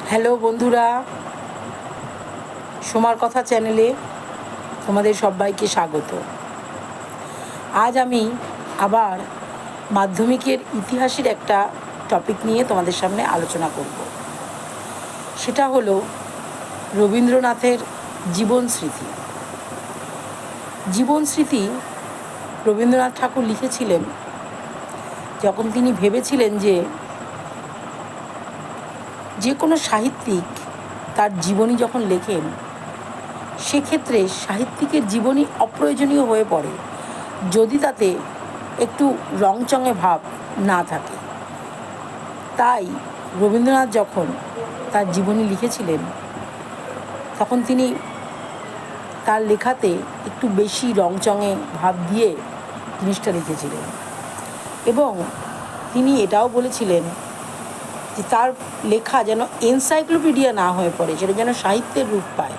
Hello বন্ধুরা, সোমার কথা চ্যানেলে তোমাদের সবাইকে স্বাগত। আজ আমি আবার মাধ্যমিকের ইতিহাসের একটা টপিক নিয়ে তোমাদের সামনে আলোচনা করব। সেটা হলো রবীন্দ্রনাথের জীবন স্মৃতি। জীবন স্মৃতি রবীন্দ্রনাথ ঠাকুর লিখেছিলেন যখন তিনি ভেবেছিলেন যে কোনো সাহিত্যিক তার জীবনী যখন লেখেন, সেক্ষেত্রে সাহিত্যিকের জীবনী অপ্রয়োজনীয় হয়ে পড়ে যদি তাতে একটু রংচঙে ভাব না থাকে। তাই রবীন্দ্রনাথ যখন তার জীবনী লিখেছিলেন, তখন তিনি তার লেখাতে একটু বেশি রংচঙে ভাব দিয়ে জিনিসটা লিখেছিলেন। এবং তিনি এটাও বলেছিলেন যে তার লেখা যেন এনসাইক্লোপিডিয়া না হয়ে পড়ে, সেটা যেন সাহিত্যের রূপ পায়।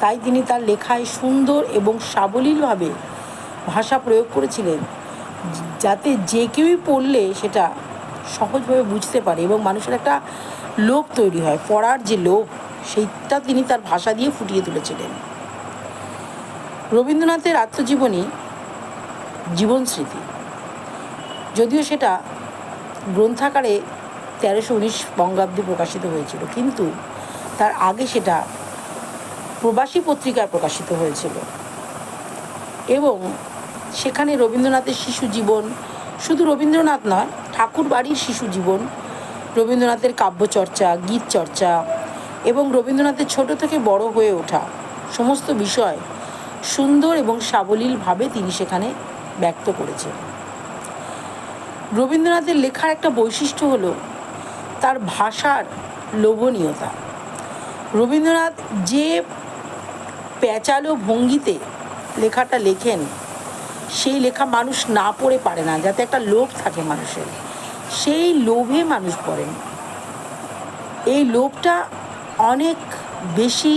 তাই তিনি তার লেখায় সুন্দর এবং সাবলীলভাবে ভাষা প্রয়োগ করেছিলেন, যাতে যে কেউই পড়লে সেটা সহজভাবে বুঝতে পারে এবং মানুষের একটা লোভ তৈরি হয়, পড়ার যে লোভ, সেইটা তিনি তার ভাষা দিয়ে ফুটিয়ে তুলেছিলেন। রবীন্দ্রনাথের আত্মজীবনী জীবন স্মৃতি, যদিও সেটা গ্রন্থাকারে 1319 বঙ্গাব্দে প্রকাশিত হয়েছিল, কিন্তু তার আগে সেটা প্রবাসী পত্রিকায় প্রকাশিত হয়েছিল। এবং সেখানে রবীন্দ্রনাথের শিশু জীবন, শুধু রবীন্দ্রনাথ নয়, ঠাকুর বাড়ির শিশু জীবন, রবীন্দ্রনাথের কাব্যচর্চা, গীত চর্চা এবং রবীন্দ্রনাথের ছোট থেকে বড় হয়ে ওঠা সমস্ত বিষয় সুন্দর এবং সাবলীলভাবে তিনি সেখানে ব্যক্ত করেছেন। রবীন্দ্রনাথের লেখার একটা বৈশিষ্ট্য হলো তার ভাষার লোভনীয়তা। রবীন্দ্রনাথ যে প্যাঁচালো ভঙ্গিতে লেখাটা লেখেন, সেই লেখা মানুষ না পড়ে পারে না, যাতে একটা লোভ থাকে মানুষের, সেই লোভে মানুষ পড়েন। এই লোভটা অনেক বেশি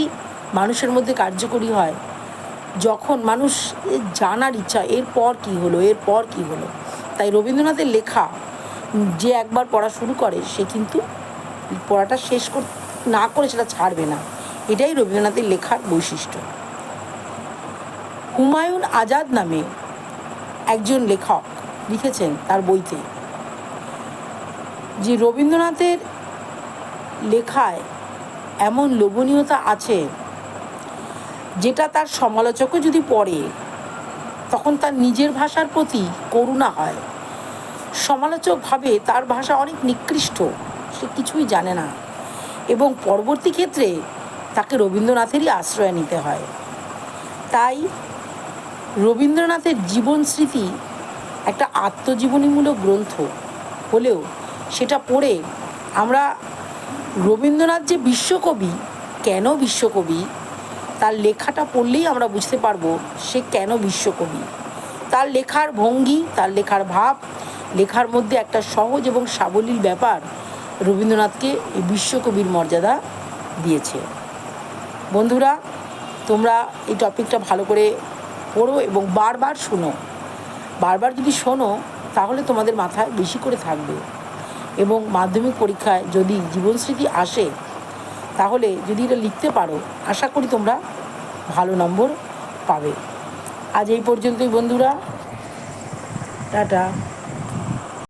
মানুষের মধ্যে কার্যকরী হয় যখন মানুষ জানার ইচ্ছা, এরপর কী হলো, এরপর কী হলো। তাই রবীন্দ্রনাথের লেখা যে একবার পড়া শুরু করে, সে কিন্তু পড়াটা শেষ না করে সেটা ছাড়বে না। এটাই রবীন্দ্রনাথের লেখার বৈশিষ্ট্য। হুমায়ুন আজাদ নামে একজন লেখক লিখেছেন তার বইতে যে রবীন্দ্রনাথের লেখায় এমন লোভনীয়তা আছে, যেটা তার সমালোচকও যদি পড়ে তখন তার নিজের ভাষার প্রতি করুণা হয়। সমালোচক ভাবে তার ভাষা অনেক নিকৃষ্ট, সে কিছুই জানে না, এবং পরবর্তী ক্ষেত্রে তাকে রবীন্দ্রনাথেরই আশ্রয় নিতে হয়। তাই রবীন্দ্রনাথের জীবন স্মৃতি একটা আত্মজীবনীমূলক গ্রন্থ হলেও সেটা পড়ে আমরা রবীন্দ্রনাথ যে বিশ্বকবি, কেন বিশ্বকবি, তার লেখাটা পড়লেই আমরা বুঝতে পারবো সে কেন বিশ্বকবি। তার লেখার ভঙ্গি, তার লেখার ভাব, লেখার মধ্যে একটা সহজ এবং সাবলীল ব্যাপার রবীন্দ্রনাথকে এই বিশ্বকবির মর্যাদা দিয়েছে। বন্ধুরা, তোমরা এই টপিকটা ভালো করে পড়ো এবং বারবার শোনো। বারবার যদি শোনো তাহলে তোমাদের মাথায় বেশি করে থাকবে, এবং মাধ্যমিক পরীক্ষায় যদি জীবনস্মৃতি আসে, তাহলে যদি এটা লিখতে পারো, আশা করি তোমরা ভালো নম্বর পাবে। আজ এই পর্যন্তই বন্ধুরা, টাটা।